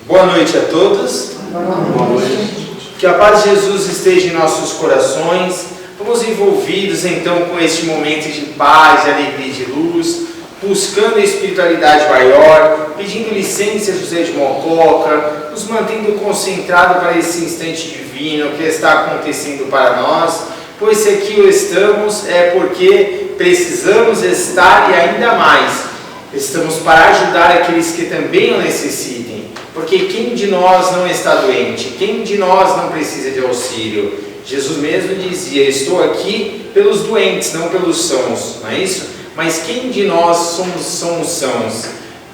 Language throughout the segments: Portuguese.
Boa noite a todos. Boa noite. Que a paz de Jesus esteja em nossos corações. Vamos envolvidos então com este momento de paz, de alegria e de luz, buscando a espiritualidade maior, pedindo licença a José de Mococa, nos mantendo concentrados para esse instante divino que está acontecendo para nós, pois se aqui o estamos é porque precisamos estar e ainda mais, estamos para ajudar aqueles que também o necessitem, porque quem de nós não está doente? Quem de nós não precisa de auxílio? Jesus mesmo dizia, estou aqui pelos doentes, não pelos sãos, não é isso? Mas quem de nós somos sãos?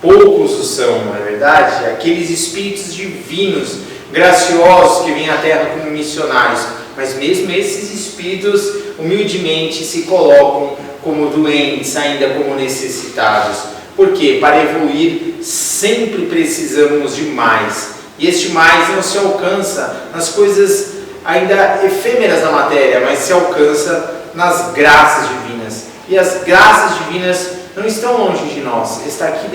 Poucos o são, não é verdade? Aqueles espíritos divinos, graciosos que vêm à Terra como missionários, mas mesmo esses espíritos humildemente se colocam como doentes, ainda como necessitados. Por quê? Para evoluir sempre precisamos de mais, e este mais não se alcança nas coisas ainda efêmeras da matéria, mas se alcança nas graças divinas. E as graças divinas não estão longe de nós, está aqui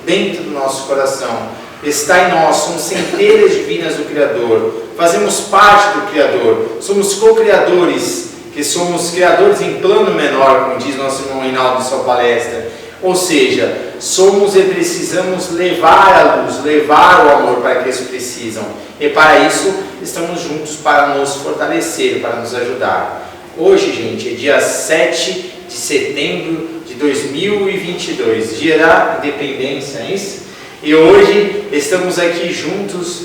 dentro do nosso coração, está em nós, somos centelhas divinas do Criador, fazemos parte do Criador, somos co-criadores, que somos criadores em plano menor, como diz nosso irmão Reinaldo em sua palestra, ou seja, somos e precisamos levar a luz, levar o amor para aqueles que precisam, e para isso estamos juntos para nos fortalecer, para nos ajudar. Hoje, gente, é dia 7 de setembro de 2022, dia da independência, é isso? E hoje estamos aqui juntos,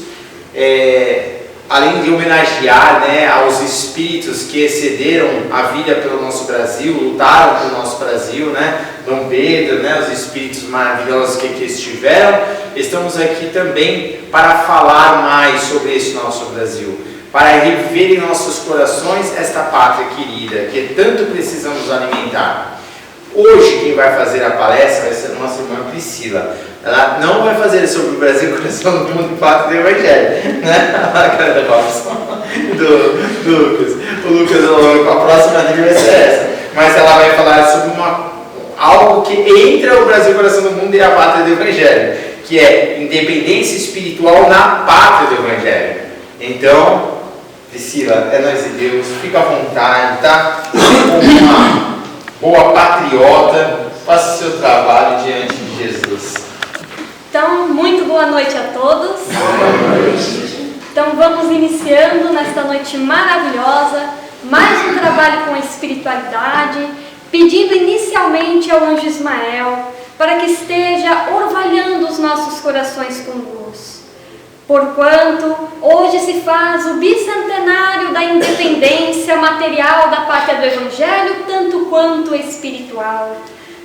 além de homenagear, né, aos espíritos que excederam a vida pelo nosso Brasil, lutaram pelo nosso Brasil, né, Dom Pedro, né, os espíritos maravilhosos que estiveram, estamos aqui também para falar mais sobre esse nosso Brasil, para reviver em nossos corações esta pátria querida, que tanto precisamos alimentar. Hoje quem vai fazer a palestra vai ser a nossa irmã Priscila. Ela não vai fazer sobre o Brasil, coração do mundo e pátria do Evangelho, né? A cara da do Lucas. O Lucas, a próxima dele vai ser essa. Mas ela vai falar sobre algo que entra o Brasil, coração do mundo e a pátria do Evangelho, que é independência espiritual na pátria do Evangelho. Então, Priscila, é nós e Deus, fica à vontade, tá? Como uma boa patriota, faça o seu trabalho diante de Jesus. Então, muito boa noite a todos. Boa noite. Então, vamos iniciando nesta noite maravilhosa, mais um trabalho com a espiritualidade, pedindo inicialmente ao anjo Ismael para que esteja orvalhando os nossos corações com luz. Porquanto hoje se faz o bicentenário da independência material da pátria do Evangelho, tanto quanto espiritual.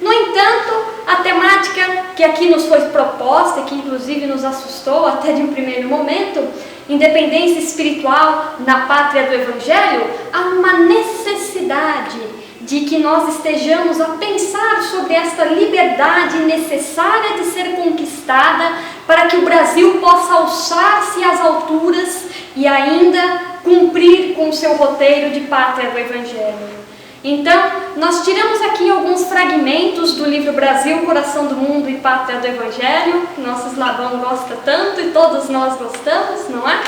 No entanto, a temática que aqui nos foi proposta, e que inclusive nos assustou até de um primeiro momento, independência espiritual na pátria do Evangelho, há uma necessidade de que nós estejamos a pensar sobre esta liberdade necessária de ser conquistada para que o Brasil possa alçar-se às alturas e ainda cumprir com o seu roteiro de pátria do Evangelho. Então, nós tiramos aqui alguns fragmentos do livro Brasil, Coração do Mundo e Pátria do Evangelho, que nosso Eslabão gosta tanto e todos nós gostamos, não é?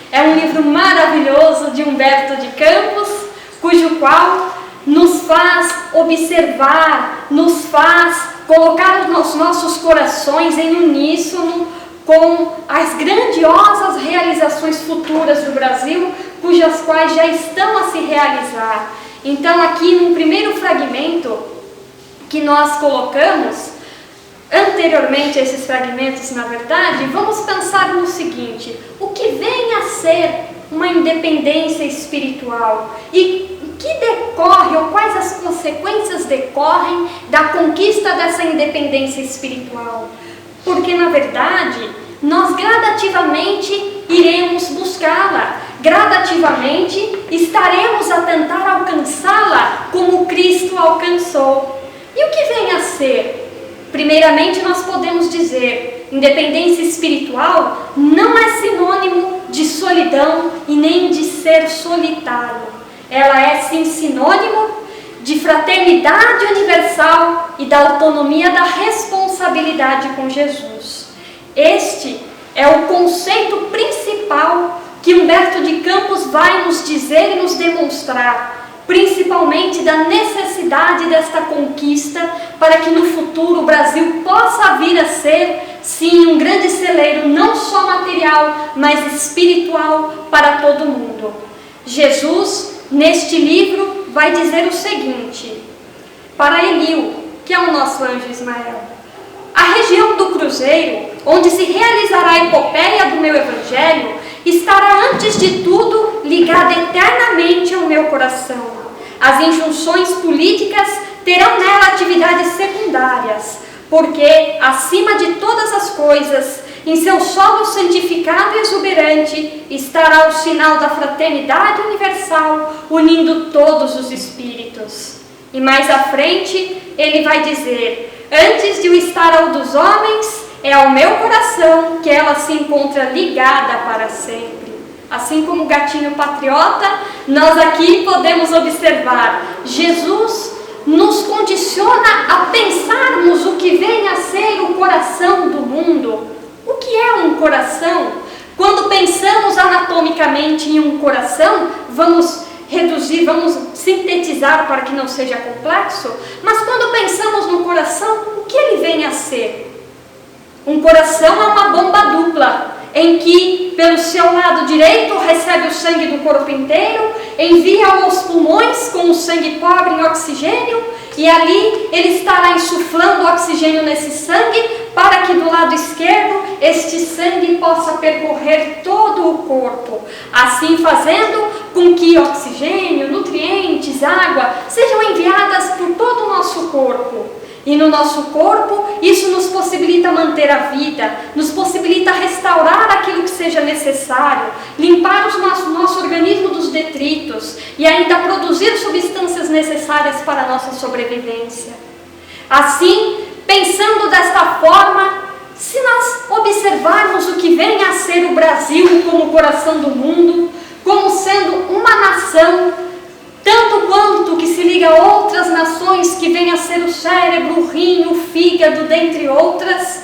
É um livro maravilhoso de Humberto de Campos, cujo qual nos faz observar, nos faz colocar os nossos corações em uníssono com as grandiosas realizações futuras do Brasil, cujas quais já estão a se realizar. Então, aqui no primeiro fragmento que nós colocamos, anteriormente a esses fragmentos, na verdade, vamos pensar no seguinte: o que vem a ser uma independência espiritual e o que decorre, ou quais as consequências decorrem da conquista dessa independência espiritual? Porque, na verdade, nós gradativamente iremos buscá-la, gradativamente estaremos a tentar alcançá-la como Cristo alcançou. E o que vem a ser? Primeiramente, nós podemos dizer, independência espiritual não é sinônimo de solidão e nem de ser solitário. Ela é sim sinônimo de fraternidade universal e da autonomia da responsabilidade com Jesus. Este é o conceito principal que Humberto de Campos vai nos dizer e nos demonstrar, principalmente da necessidade desta conquista para que no futuro o Brasil possa vir a ser, sim, um grande celeiro não só material, mas espiritual para todo mundo. Jesus, neste livro, vai dizer o seguinte, para Eliu, que é o nosso anjo Ismael: a região do Cruzeiro, onde se realizará a epopeia do meu evangelho, estará antes de tudo ligada eternamente ao meu coração. As injunções políticas terão nela atividades secundárias, porque, acima de todas as coisas, em seu solo santificado e exuberante, estará o sinal da fraternidade universal, unindo todos os espíritos. E mais à frente, ele vai dizer: antes de o estar ao dos homens, é ao meu coração que ela se encontra ligada para sempre. Assim como o gatinho patriota, nós aqui podemos observar, Jesus nos condiciona a pensarmos o que vem a ser o coração do mundo. O que é um coração? Quando pensamos anatomicamente em um coração, vamos reduzir, vamos sintetizar para que não seja complexo, mas quando pensamos no coração, o que ele vem a ser? Um coração é uma bomba dupla, em que pelo seu lado direito recebe o sangue do corpo inteiro, envia aos pulmões com o sangue pobre em oxigênio, e ali ele estará insuflando oxigênio nesse sangue, para que do lado esquerdo este sangue possa percorrer todo o corpo, assim fazendo com que oxigênio, nutrientes, água sejam enviadas por todo o nosso corpo. E no nosso corpo, isso nos possibilita manter a vida, nos possibilita restaurar aquilo que seja necessário, limpar o nosso organismo dos detritos e ainda produzir substâncias necessárias para a nossa sobrevivência. Assim, pensando desta forma, se nós observarmos o que vem a ser o Brasil como o coração do mundo, como sendo uma nação, tanto quanto que se liga a outras nações que vêm a ser o cérebro, o rim, o fígado, dentre outras,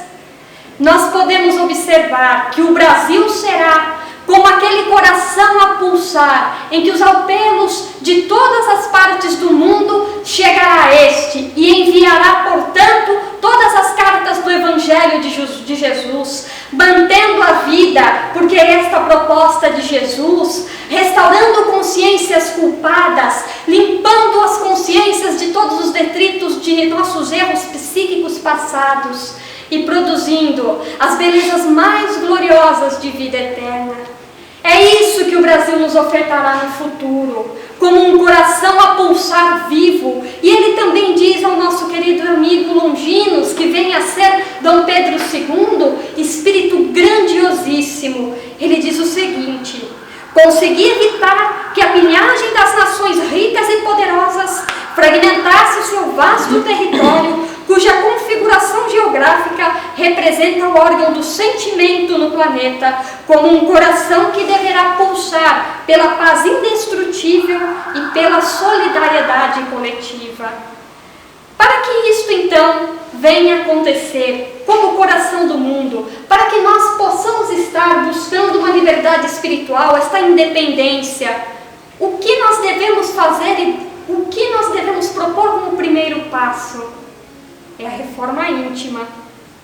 nós podemos observar que o Brasil será como aquele coração a pulsar, em que os apelos de todas as partes do mundo chegará a este e enviará, portanto, todas as cartas do Evangelho de Jesus, mantendo a vida, porque esta proposta de Jesus, restaurando consciências culpadas, limpando as consciências de todos os detritos de nossos erros psíquicos passados e produzindo as belezas mais gloriosas de vida eterna. É isso que o Brasil nos ofertará no futuro, como um coração a pulsar vivo. E ele também diz ao nosso querido amigo Longinos, que vem a ser Dom Pedro II, espírito grandiosíssimo. Ele diz o seguinte: consegui evitar que a linhagem das nações ricas e poderosas fragmentasse o seu vasto território, cuja configuração geográfica representa o órgão do sentimento no planeta, como um coração que deverá pulsar pela paz indestrutível e pela solidariedade coletiva. Para que isto, então, venha acontecer como o coração do mundo, para que nós possamos estar buscando uma liberdade espiritual, esta independência, o que nós devemos fazer e o que nós devemos propor como primeiro passo? É a reforma íntima.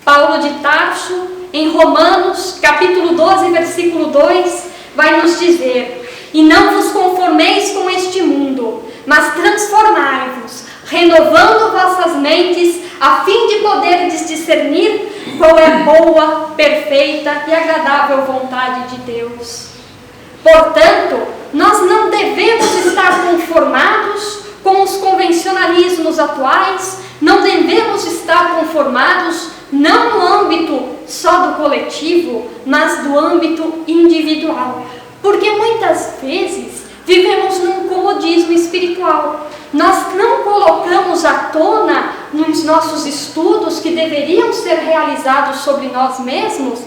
Paulo de Tarso, em Romanos, capítulo 12, versículo 2, vai nos dizer: e não vos conformeis com este mundo, mas transformai-vos, renovando vossas mentes, a fim de poderdes discernir qual é a boa, perfeita e agradável vontade de Deus. Portanto, nós não devemos estar conformados com os convencionalismos atuais, não devemos estar conformados não no âmbito só do coletivo, mas do âmbito individual. Porque muitas vezes vivemos num comodismo espiritual. Nós não colocamos à tona nos nossos estudos que deveriam ser realizados sobre nós mesmos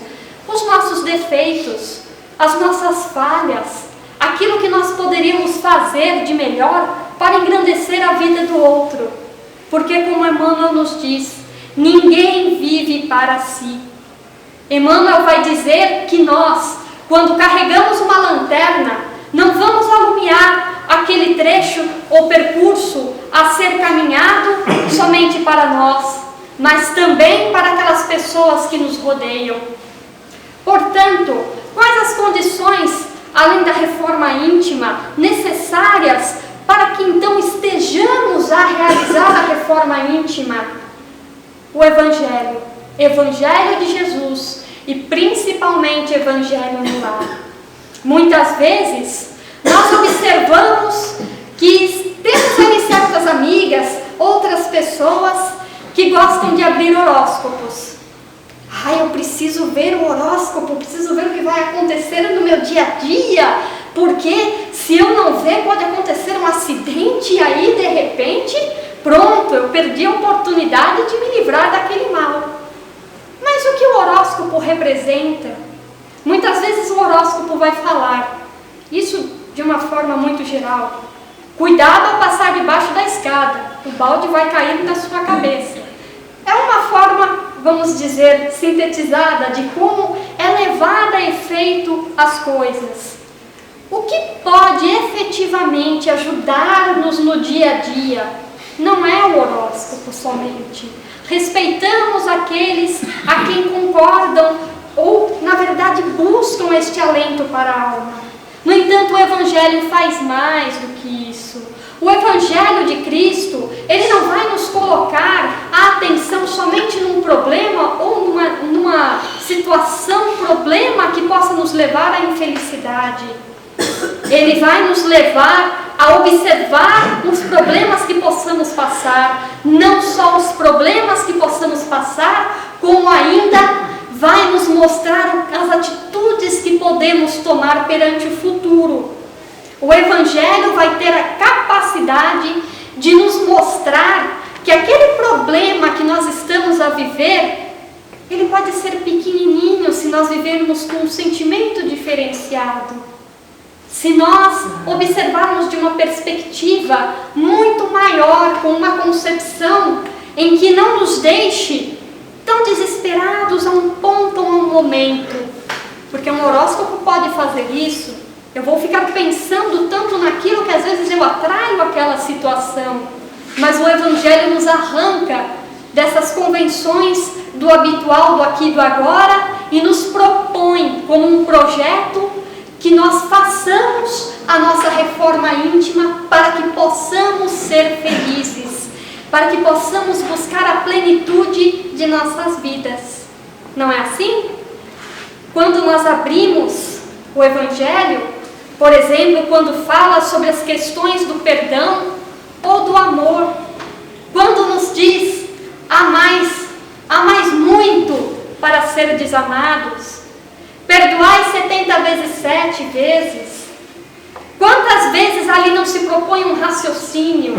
os nossos defeitos, as nossas falhas, aquilo que nós poderíamos fazer de melhor para engrandecer a vida do outro. Porque, como Emmanuel nos diz, ninguém vive para si. Emmanuel vai dizer que nós, quando carregamos uma lanterna, não vamos alumiar aquele trecho ou percurso a ser caminhado somente para nós, mas também para aquelas pessoas que nos rodeiam. Portanto, quais as condições, além da reforma íntima, necessárias para que então estejamos a realizar a reforma íntima? O Evangelho de Jesus e principalmente Evangelho no lar. Muitas vezes nós observamos que temos ali certas amigas, outras pessoas que gostam de abrir horóscopos. Eu preciso ver o horóscopo, preciso ver o que vai acontecer no meu dia a dia, porque se eu não ver pode acontecer um acidente e aí de repente, pronto, eu perdi a oportunidade de me livrar daquele mal. Mas o que o horóscopo representa? Muitas vezes o horóscopo vai falar, isso de uma forma muito geral: cuidado ao passar debaixo da escada, o balde vai cair na sua cabeça. É uma forma, vamos dizer, sintetizada de como é levada a efeito as coisas. O que pode efetivamente ajudar-nos no dia a dia não é o horóscopo somente. Respeitamos aqueles a quem concordam ou, na verdade, buscam este alento para a alma. No entanto, o Evangelho faz mais do que isso. O Evangelho de Cristo, ele não vai nos colocar a atenção somente num problema ou numa situação, problema que possa nos levar à infelicidade. Ele vai nos levar a observar os problemas que possamos passar, não só os problemas que possamos passar, como ainda vai nos mostrar as atitudes que podemos tomar perante o futuro. O Evangelho vai ter a capacidade de nos mostrar que aquele problema que nós estamos a viver, ele pode ser pequenininho se nós vivermos com um sentimento diferenciado. Se nós observarmos de uma perspectiva muito maior, com uma concepção em que não nos deixe tão desesperados a um ponto ou a um momento, porque um horóscopo pode fazer isso. Eu vou ficar pensando tanto naquilo que às vezes eu atraio aquela situação, mas o Evangelho nos arranca dessas convenções do habitual, do aqui e do agora, e nos propõe como um projeto que nós façamos a nossa reforma íntima para que possamos ser felizes, para que possamos buscar a plenitude de nossas vidas. Não é assim? Quando nós abrimos o Evangelho, por exemplo, quando fala sobre as questões do perdão ou do amor, quando nos diz há mais muito para ser desamados, perdoai 70 vezes 7 vezes. Quantas vezes ali não se propõe um raciocínio,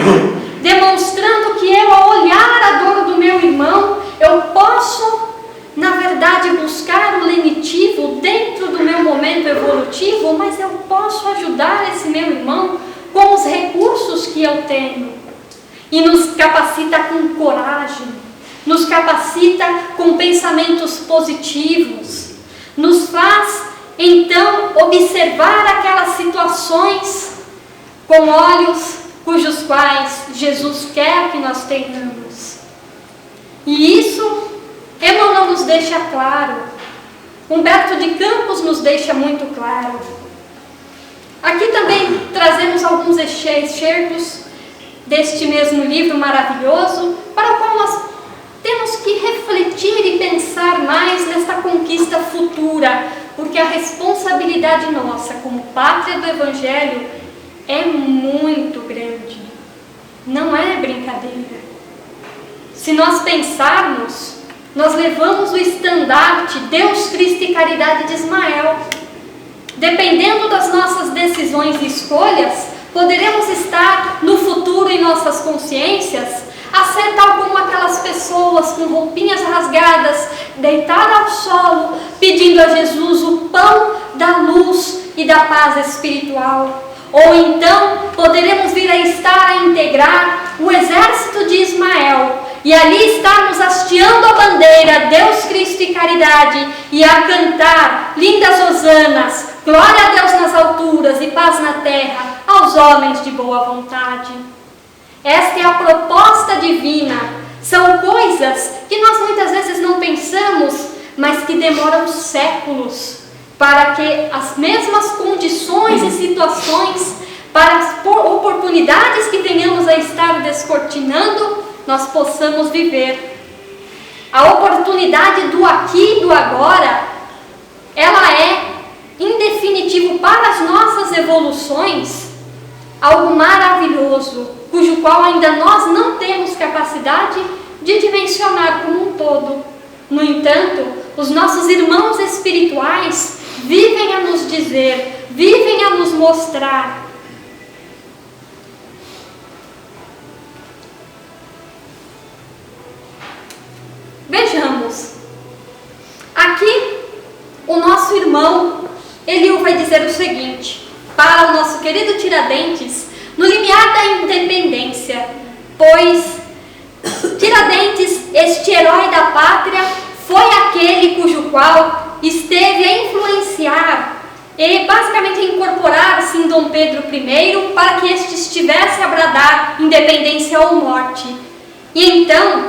demonstrando que eu, ao olhar a dor do meu irmão, eu posso, na verdade, buscar o lenitivo dentro do meu momento evolutivo, mas eu posso ajudar esse meu irmão com os recursos que eu tenho. E nos capacita com coragem, nos capacita com pensamentos positivos, nos faz, então, observar aquelas situações com olhos cujos quais Jesus quer que nós tenhamos. E isso Emmanuel nos deixa claro, Humberto de Campos nos deixa muito claro. Aqui também trazemos alguns excertos deste mesmo livro maravilhoso, para o qual nós temos que refletir e pensar mais nesta conquista futura, porque a responsabilidade nossa como pátria do Evangelho é muito grande, não é brincadeira. Se nós pensarmos, nós levamos o estandarte Deus, Cristo e Caridade de Ismael. Dependendo das nossas decisões e escolhas, poderemos estar no futuro em nossas consciências a ser tal como aquelas pessoas com roupinhas rasgadas, deitadas ao solo, pedindo a Jesus o pão da luz e da paz espiritual. Ou então poderemos vir a estar a integrar o exército de Ismael e ali estarmos hasteando a bandeira Deus, Cristo e Caridade e a cantar lindas hosanas, glória a Deus nas alturas e paz na terra aos homens de boa vontade. Esta é a proposta divina. São coisas que nós muitas vezes não pensamos, mas que demoram séculos para que as mesmas condições e situações, para as oportunidades que venhamos a estar descortinando, nós possamos viver. A oportunidade do aqui e do agora, ela é, em definitivo, para as nossas evoluções, algo maravilhoso, cujo qual ainda nós não temos capacidade de dimensionar como um todo. No entanto, os nossos irmãos espirituais vivem a nos dizer, vivem a nos mostrar. Vejamos, aqui o nosso irmão Eliú vai dizer o seguinte, para o nosso querido Tiradentes, no limiar da independência, pois Tiradentes, este herói da pátria, foi aquele cujo qual esteve a influenciar e basicamente a incorporar-se em Dom Pedro I para que este estivesse a bradar independência ou morte. E então,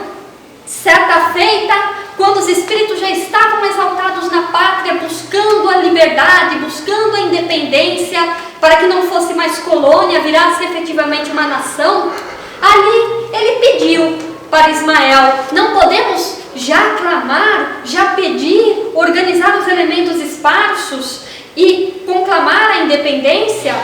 certa feita, quando os espíritos já estavam exaltados na pátria, buscando a liberdade, buscando a independência, para que não fosse mais colônia, virasse efetivamente uma nação, ali ele pediu para Ismael, não podemos já clamar, já pedir, organizar os elementos esparsos e conclamar a independência?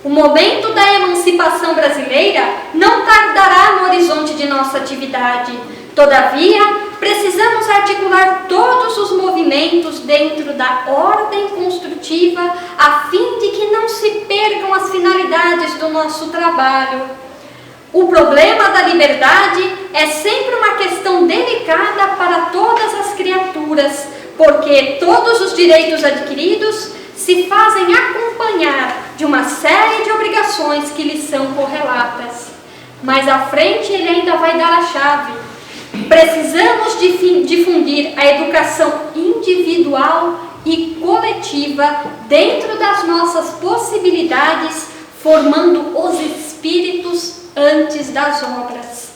O momento da emancipação brasileira não tardará no horizonte de nossa atividade. Todavia, precisamos articular todos os movimentos dentro da ordem construtiva a fim de que não se percam as finalidades do nosso trabalho. O problema da liberdade é sempre uma questão delicada para todas as criaturas, porque todos os direitos adquiridos se fazem acompanhar de uma série de obrigações que lhes são correlatas. Mais à frente ele ainda vai dar a chave. Precisamos difundir a educação individual e coletiva dentro das nossas possibilidades, formando os espíritos antes das obras.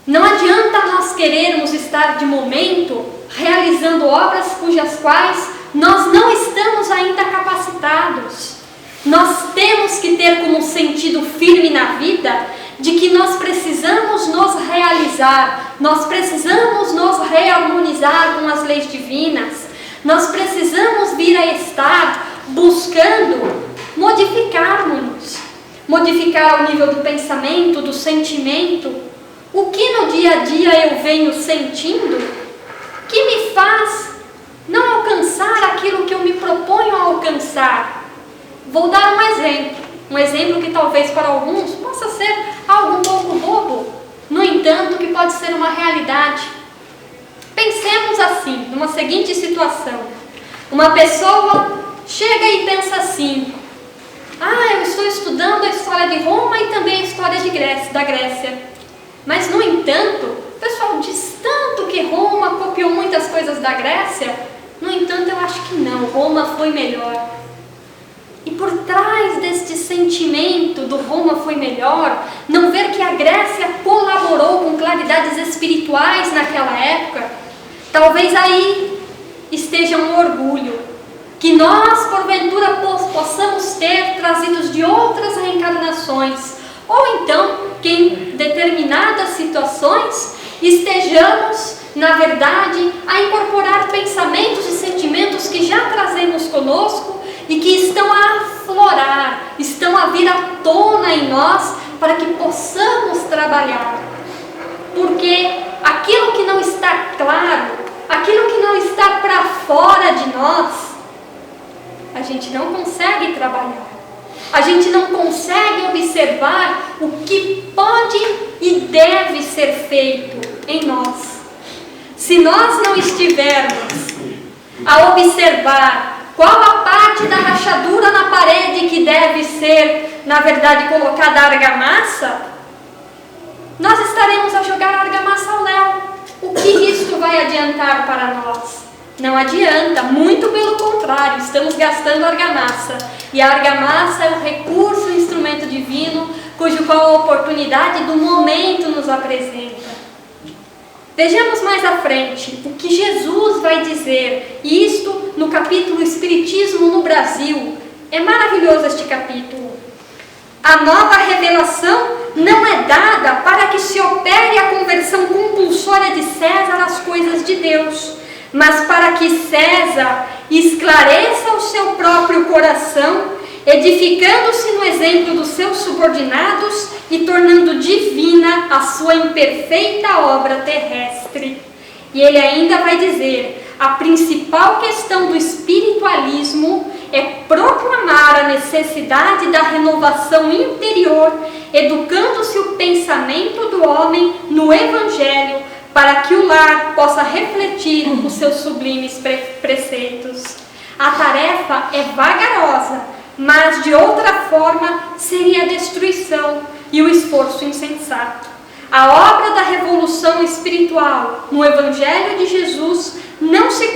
Não adianta nós querermos estar de momento realizando obras cujas quais nós não estamos ainda capacitados. Nós temos que ter como sentido firme na vida de que nós precisamos nos realizar, nós precisamos nos reharmonizar com as leis divinas, nós precisamos vir a estar buscando modificarmos-nos, modificar o nível do pensamento, do sentimento, o que no dia a dia eu venho sentindo, que me faz não alcançar aquilo que eu me proponho a alcançar. Vou dar um exemplo que talvez para alguns possa ser algo um pouco bobo, no entanto que pode ser uma realidade. Pensemos assim, numa seguinte situação. Uma pessoa chega e pensa assim: eu estou estudando a história de Roma e também a história da Grécia. Mas, no entanto, o pessoal diz tanto que Roma copiou muitas coisas da Grécia. No entanto, eu acho que não, Roma foi melhor. E por trás deste sentimento do Roma foi melhor, não ver que a Grécia colaborou com claridades espirituais naquela época, talvez aí esteja um orgulho que nós, porventura, possamos ter trazidos de outras reencarnações, ou então que em determinadas situações estejamos, na verdade, a incorporar pensamentos e sentimentos que já trazemos conosco e que estão a aflorar, estão a vir à tona em nós para que possamos trabalhar. Porque aquilo que não está claro, aquilo que não está para fora de nós, a gente não consegue trabalhar. A gente não consegue observar o que pode e deve ser feito em nós. Se nós não estivermos a observar qual a parte da rachadura na parede que deve ser, na verdade, colocada a argamassa, nós estaremos a jogar argamassa ao léu. O que isto vai adiantar para nós? Não adianta, muito pelo contrário, estamos gastando argamassa. E a argamassa é o recurso, o instrumento divino, cujo qual a oportunidade do momento nos apresenta. Vejamos mais à frente o que Jesus vai dizer, e isto no capítulo Espiritismo no Brasil. É maravilhoso este capítulo. A nova revelação não é dada para que se opere a conversão compulsória de César às coisas de Deus, mas para que César esclareça o seu próprio coração, edificando-se no exemplo dos seus subordinados e tornando divina a sua imperfeita obra terrestre. E ele ainda vai dizer: a principal questão do espiritualismo é proclamar a necessidade da renovação interior, educando-se o pensamento do homem no Evangelho, para que o lar possa refletir os seus sublimes preceitos. A tarefa é vagarosa, mas de outra forma seria a destruição e o esforço insensato. A obra da revolução espiritual no Evangelho de Jesus não se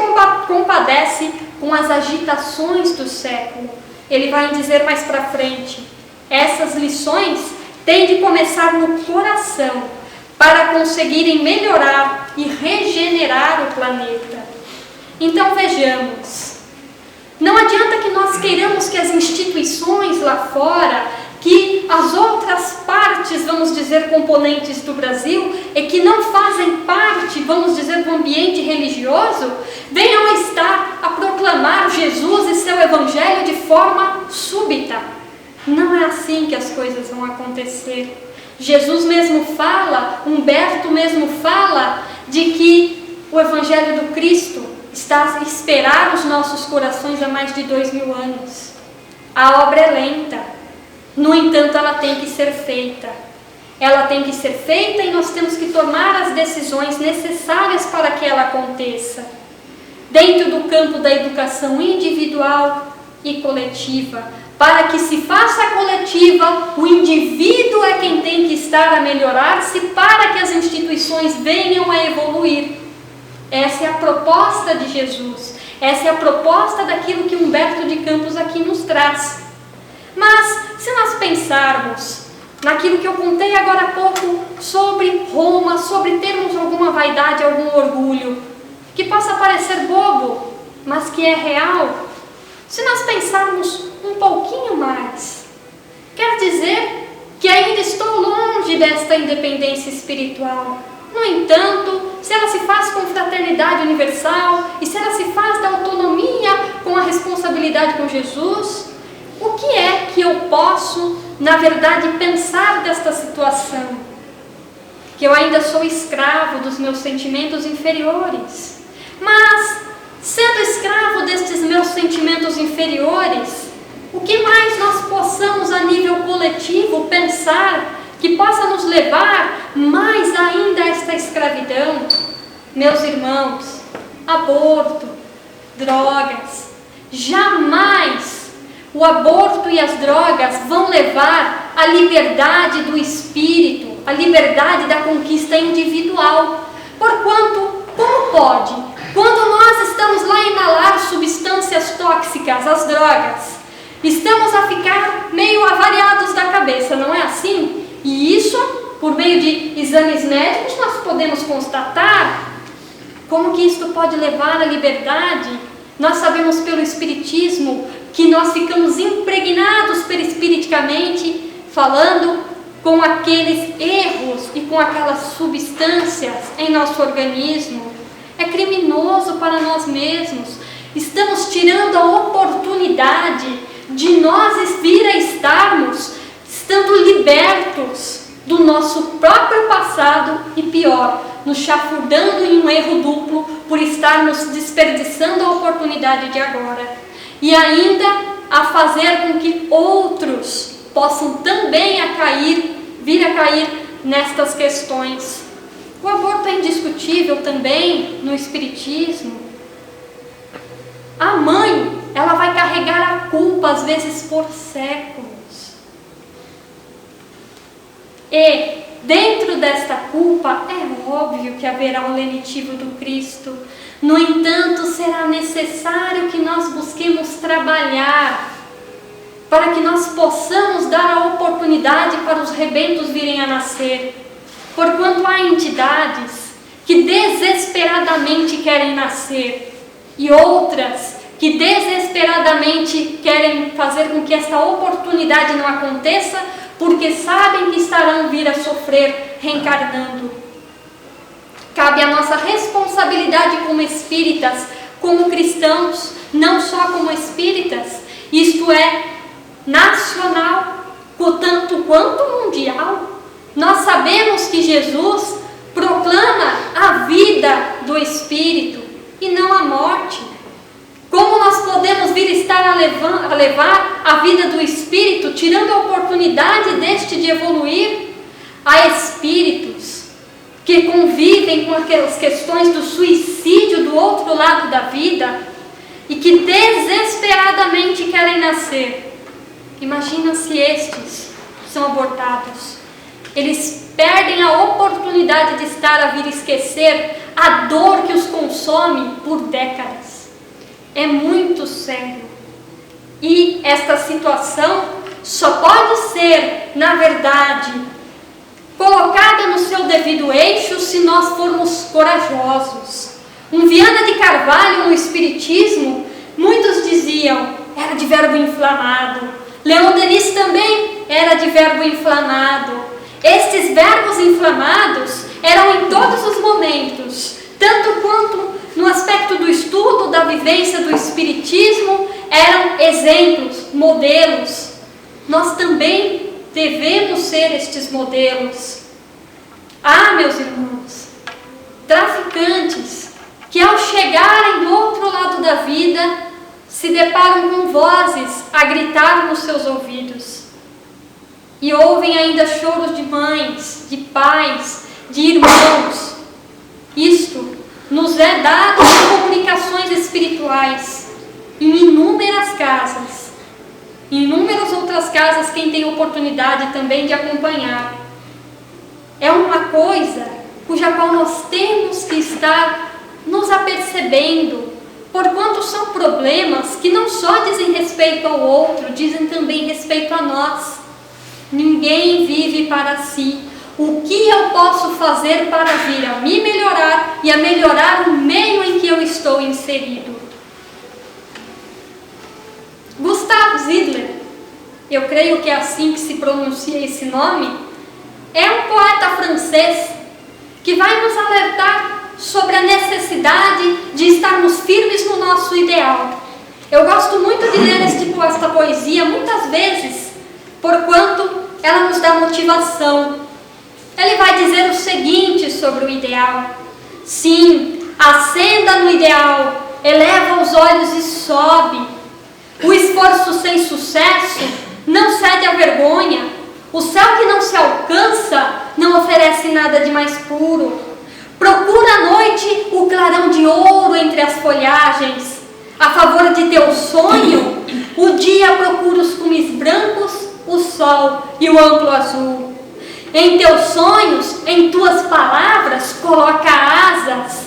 compadece com as agitações do século. Ele vai dizer mais para frente: essas lições têm de começar no coração, para conseguirem melhorar e regenerar o planeta. Então vejamos, não adianta que nós queiramos que as instituições lá fora, que as outras partes, vamos dizer, componentes do Brasil, e que não fazem parte, vamos dizer, do ambiente religioso, venham a estar a proclamar Jesus e seu Evangelho de forma súbita. Não é assim que as coisas vão acontecer. Jesus mesmo fala, Humberto mesmo fala, de que o Evangelho do Cristo está a esperar os nossos corações há mais de 2000 anos. A obra é lenta, no entanto ela tem que ser feita. Ela tem que ser feita e nós temos que tomar as decisões necessárias para que ela aconteça. Dentro do campo da educação individual e coletiva, para que se faça a coletiva, o indivíduo é quem tem que estar a melhorar-se para que as instituições venham a evoluir. Essa é a proposta de Jesus. Essa é a proposta daquilo que Humberto de Campos aqui nos traz. Mas, se nós pensarmos naquilo que eu contei agora há pouco sobre Roma, sobre termos alguma vaidade, algum orgulho, que possa parecer bobo, mas que é real, se nós pensarmos um pouquinho mais, quer dizer que ainda estou longe desta independência espiritual. No entanto, se ela se faz com fraternidade universal e se ela se faz da autonomia com a responsabilidade com Jesus, o que é que eu posso, na verdade, pensar desta situação? Que eu ainda sou escravo dos meus sentimentos inferiores. Mas, sendo escravo destes meus sentimentos inferiores, o que mais nós possamos a nível coletivo pensar que possa nos levar mais ainda a esta escravidão? Meus irmãos, aborto, drogas, jamais o aborto e as drogas vão levar à liberdade do espírito, à liberdade da conquista individual. Porquanto, como pode? Quando nós estamos lá a inalar substâncias tóxicas, as drogas, estamos a ficar meio avariados da cabeça, não é assim? E isso, por meio de exames médicos, nós podemos constatar como que isto pode levar à liberdade. Nós sabemos pelo Espiritismo que nós ficamos impregnados perispiriticamente, falando com aqueles erros e com aquelas substâncias em nosso organismo. É criminoso para nós mesmos. Estamos tirando a oportunidade de nós vir a estarmos estando libertos do nosso próprio passado e pior, nos chafurdando em um erro duplo por estarmos desperdiçando a oportunidade de agora. E ainda a fazer com que outros possam também vir a cair nestas questões. O aborto é indiscutível também no Espiritismo. A mãe, ela vai carregar a culpa às vezes por séculos. E Dentro desta culpa, é óbvio que haverá o lenitivo do Cristo. No entanto, será necessário que nós busquemos trabalhar para que nós possamos dar a oportunidade para os rebentos virem a nascer. Porquanto há entidades que desesperadamente querem nascer e outras que desesperadamente querem fazer com que esta oportunidade não aconteça, porque sabem que estarão vir a sofrer reencarnando. Cabe a nossa responsabilidade como espíritas, como cristãos, não só como espíritas, isto é, nacional, tanto quanto mundial. Nós sabemos que Jesus proclama a vida do Espírito e não a morte. Como nós podemos vir estar a levar a vida do Espírito, tirando a oportunidade deste de evoluir? Há espíritos que convivem com aquelas questões do suicídio do outro lado da vida e que desesperadamente querem nascer. Imagina se estes são abortados. Eles perdem a oportunidade de estar a vir esquecer a dor que os consome por décadas. É muito sério. E esta situação só pode ser, na verdade, colocada no seu devido eixo se nós formos corajosos. Um Viana de Carvalho no Espiritismo, muitos diziam, era de verbo inflamado. Leon Denis também era de verbo inflamado. Estes verbos inflamados eram em todos os momentos, tanto quanto no aspecto do estudo, da vivência do Espiritismo, eram exemplos, modelos. Nós também devemos ser estes modelos. Ah, meus irmãos, traficantes que ao chegarem do outro lado da vida se deparam com vozes a gritar nos seus ouvidos. E ouvem ainda choros de mães, de pais, de irmãos. Isto nos é dado em comunicações espirituais, em inúmeras casas, em inúmeras outras casas, quem tem oportunidade também de acompanhar. É uma coisa cuja qual nós temos que estar nos apercebendo, porquanto são problemas que não só dizem respeito ao outro, dizem também respeito a nós. Ninguém vive para si. O que eu posso fazer para vir a me melhorar e a melhorar o meio em que eu estou inserido? Gustav Zidler, eu creio que é assim que se pronuncia esse nome, é um poeta francês que vai nos alertar sobre a necessidade de estarmos firmes no nosso ideal. Eu gosto muito de ler esta poesia, muitas vezes, porquanto ela nos dá motivação. Ele vai dizer o seguinte sobre o ideal: sim, ascenda no ideal, eleva os olhos e sobe. O esforço sem sucesso não cede à vergonha. O céu que não se alcança não oferece nada de mais puro. Procura à noite o clarão de ouro entre as folhagens. A favor de teu sonho, o dia procura os cumes brancos, o sol e o amplo azul. Em teus sonhos, em tuas palavras, coloca asas.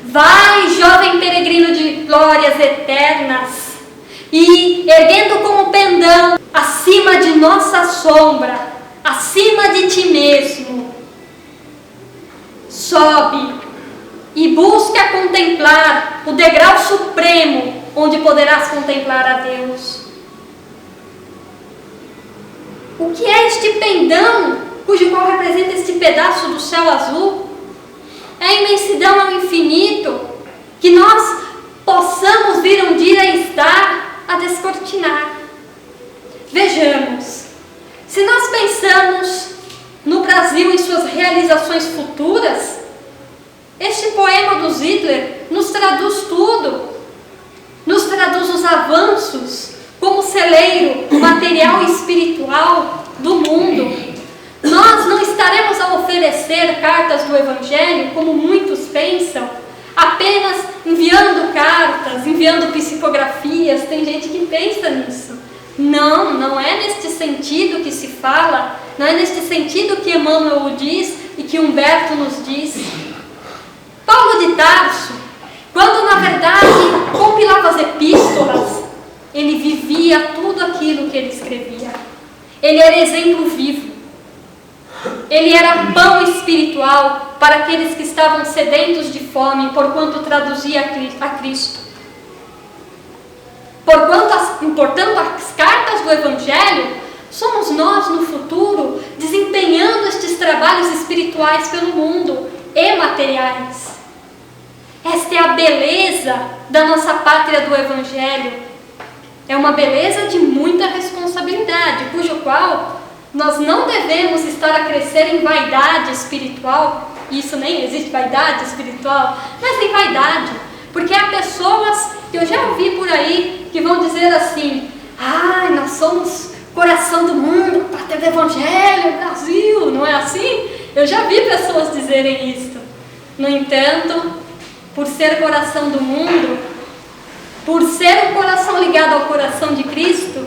Vai, jovem peregrino de glórias eternas, e erguendo como pendão, acima de nossa sombra, acima de ti mesmo, sobe e busca contemplar o degrau supremo, onde poderás contemplar a Deus. O que é este pendão, cujo qual representa este pedaço do céu azul? É a imensidão ao infinito, que nós possamos vir um dia estar a descortinar. Vejamos, se nós pensamos no Brasil em suas realizações futuras, este poema do Zidler nos traduz tudo, nos traduz os avanços como celeiro material e espiritual do mundo. Nós não estaremos a oferecer cartas do Evangelho, como muitos pensam, apenas enviando cartas, enviando psicografias. Tem gente que pensa nisso. Não, não é neste sentido que se fala Não é neste sentido que Emmanuel o diz e que Humberto nos diz. Paulo de Tarso, quando na verdade compilava as epístolas, ele vivia tudo aquilo que ele escrevia. Ele era exemplo vivo. Ele era pão espiritual para aqueles que estavam sedentos de fome, porquanto traduzia a Cristo. Portanto, as cartas do Evangelho somos nós no futuro desempenhando estes trabalhos espirituais pelo mundo e materiais. Esta é a beleza da nossa pátria do Evangelho. É uma beleza de muita responsabilidade, cujo qual nós não devemos estar a crescer em vaidade espiritual. Isso nem existe vaidade espiritual, mas em vaidade. Porque há pessoas que eu já ouvi por aí que vão dizer assim: ai, nós somos coração do mundo, pátria do Evangelho, Brasil, não é assim? Eu já vi pessoas dizerem isso. No entanto, por ser coração do mundo, por ser um coração ligado ao coração de Cristo,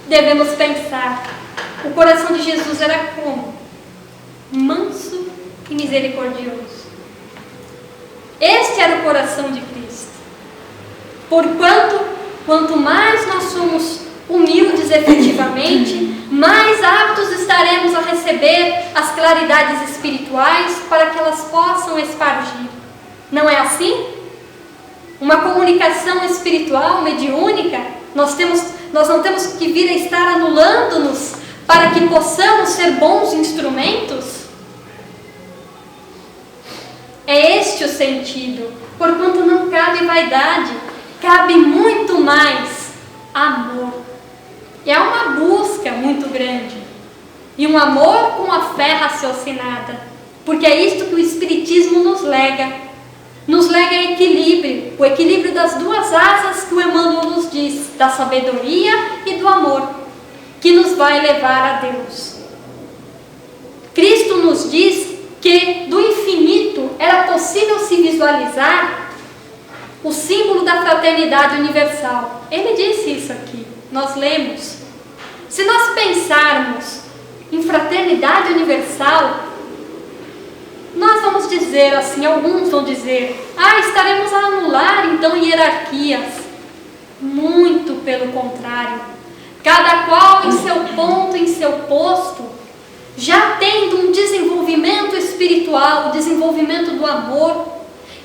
devemos pensar: o coração de Jesus era como? Manso e misericordioso. Este era o coração de Cristo. Porquanto, quanto mais nós somos humildes efetivamente, mais aptos estaremos a receber as claridades espirituais para que elas possam espargir. Não é assim? Uma comunicação espiritual mediúnica, nós não temos que vir a estar anulando-nos para que possamos ser bons instrumentos? É este o sentido, porquanto não cabe vaidade, cabe muito mais amor. E é uma busca muito grande, e um amor com a fé raciocinada, porque é isto que o Espiritismo nos lega equilíbrio, o equilíbrio das duas asas que o Emmanuel nos diz, da sabedoria e do amor, que nos vai levar a Deus. Cristo nos diz que do infinito era possível se visualizar o símbolo da fraternidade universal. Ele disse isso aqui, nós lemos. Se nós pensarmos em fraternidade universal, nós vamos dizer assim, alguns vão dizer: estaremos a anular então hierarquias. Muito pelo contrário. Cada qual em seu ponto, em seu posto, já tendo um desenvolvimento espiritual, o desenvolvimento do amor,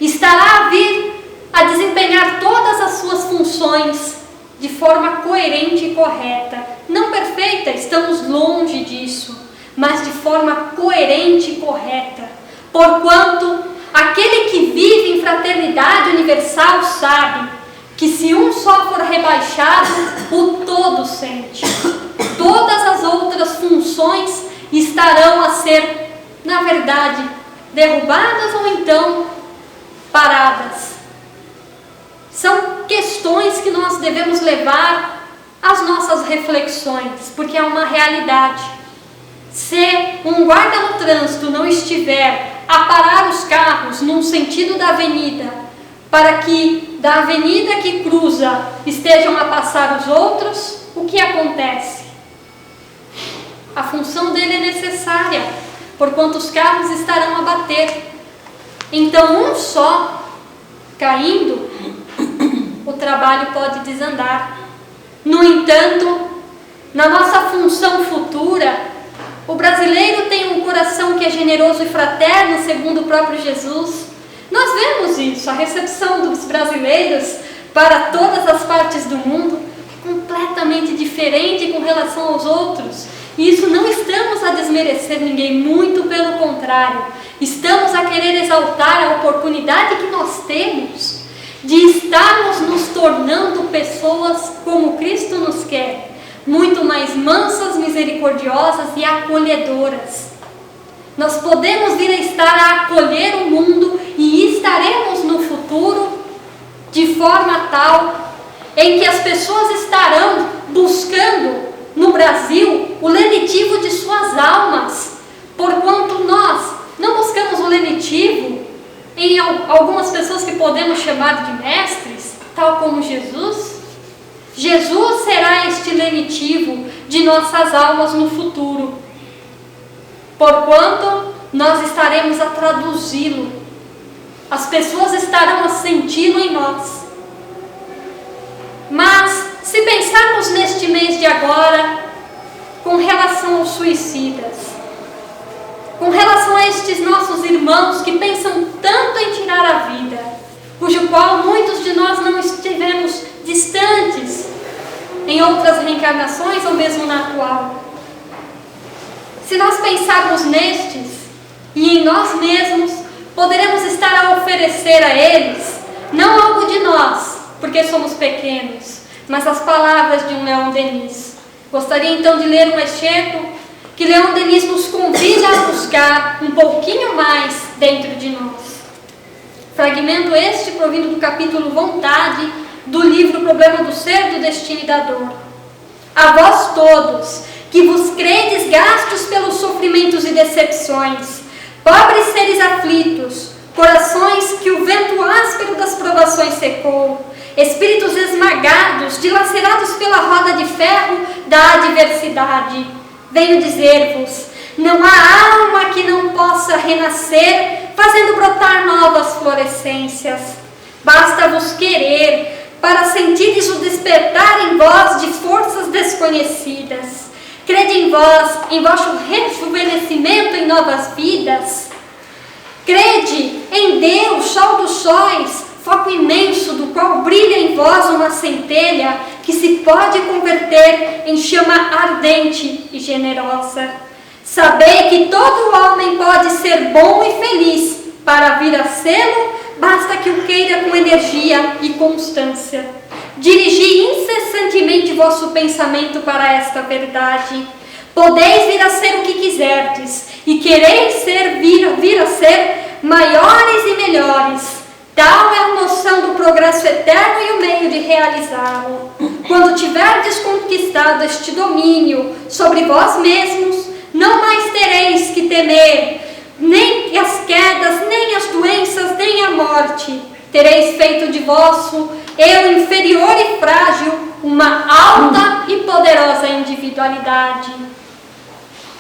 estará a vir a desempenhar todas as suas funções de forma coerente e correta. Não perfeita, estamos longe disso, mas de forma coerente e correta. Porquanto aquele que vive em fraternidade universal sabe que se um só for rebaixado, o todo sente. Todas as outras funções estarão a ser, na verdade, derrubadas ou então paradas. São questões que nós devemos levar às nossas reflexões, porque é uma realidade. Se um guarda no trânsito não estiver a parar os carros num sentido da avenida, para que da avenida que cruza estejam a passar os outros, o que acontece? A função dele é necessária, porquanto os carros estarão a bater. Então, um só caindo, o trabalho pode desandar. No entanto, na nossa função futura, o brasileiro tem um coração que é generoso e fraterno, segundo o próprio Jesus. Nós vemos isso, a recepção dos brasileiros para todas as partes do mundo é completamente diferente com relação aos outros. E isso não estamos a desmerecer ninguém, muito pelo contrário. Estamos a querer exaltar a oportunidade que nós temos de estarmos nos tornando pessoas como Cristo nos quer, muito mais mansas, misericordiosas e acolhedoras. Nós podemos vir a estar a acolher o mundo e estaremos no futuro de forma tal em que as pessoas estarão buscando no Brasil o lenitivo de suas almas, porquanto nós não buscamos o lenitivo em algumas pessoas que podemos chamar de mestres, tal como Jesus. Jesus será este lenitivo de nossas almas no futuro. porquanto nós estaremos a traduzi-lo. As pessoas estarão a senti-lo em nós. Mas, se pensarmos neste mês de agora, com relação aos suicidas, com relação a estes nossos irmãos que pensam tanto em tirar a vida, cujo qual muitos de nós não estivemos distantes em outras reencarnações ou mesmo na atual. Se nós pensarmos nestes e em nós mesmos, poderemos estar a oferecer a eles não algo de nós, porque somos pequenos, mas as palavras de um Leon Denis. Gostaria então de ler um excerto que Leon Denis nos convida a buscar um pouquinho mais dentro de nós. Fragmento este provindo do capítulo Vontade do livro Problema do Ser, do Destino e da Dor. A vós todos, que vos credes gastos pelos sofrimentos e decepções, pobres seres aflitos, corações que o vento áspero das provações secou, espíritos esmagados, dilacerados pela roda de ferro da adversidade, venho dizer-vos, não há alma que não possa renascer, fazendo brotar novas florescências. Basta-vos querer, para sentires o despertar em vós de forças desconhecidas. Crede em vós, em vosso rejuvenescimento em novas vidas. Crede em Deus, sol dos sóis, foco imenso do qual brilha em vós uma centelha que se pode converter em chama ardente e generosa. Sabei que todo homem pode ser bom e feliz. Para vir a sê-lo, basta que o queira com energia e constância. Dirigi incessantemente vosso pensamento para esta verdade. Podeis vir a ser o que quiserdes, e quereis vir a ser maiores e melhores. Tal é a noção do progresso eterno e o meio de realizá-lo. Quando tiverdes conquistado este domínio sobre vós mesmos, não mais tereis que temer nem as quedas, nem as doenças, nem a morte. Tereis feito de vosso eu inferior e frágil uma alta e poderosa individualidade.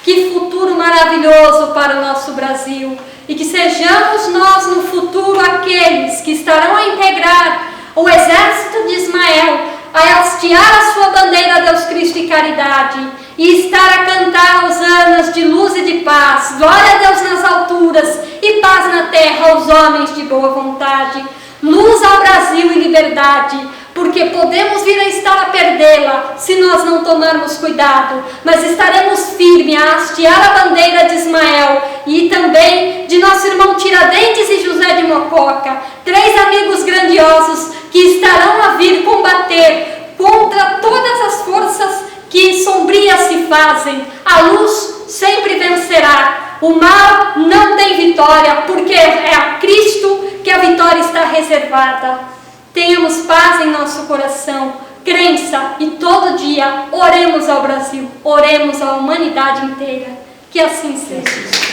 Que futuro maravilhoso para o nosso Brasil! E que sejamos nós no futuro aqueles que estarão a integrar o exército de Ismael, a hastear a sua bandeira Deus, Cristo e caridade, e estar a cantar hosanas de luz e de paz, glória a Deus nas alturas e paz na terra aos homens de boa vontade, luz ao Brasil e liberdade, porque podemos vir a estar a perdê-la se nós não tomarmos cuidado, mas estaremos firmes a hastear a bandeira de Ismael e também de nosso irmão Tiradentes e José de Mococa, 3 amigos grandiosos que estarão a vir combater contra todas as forças que sombrias se fazem. A luz sempre vencerá, o mal não tem vitória, porque é a Cristo que a vitória está reservada. Tenhamos paz em nosso coração, crença e todo dia oremos ao Brasil, oremos à humanidade inteira. Que assim seja.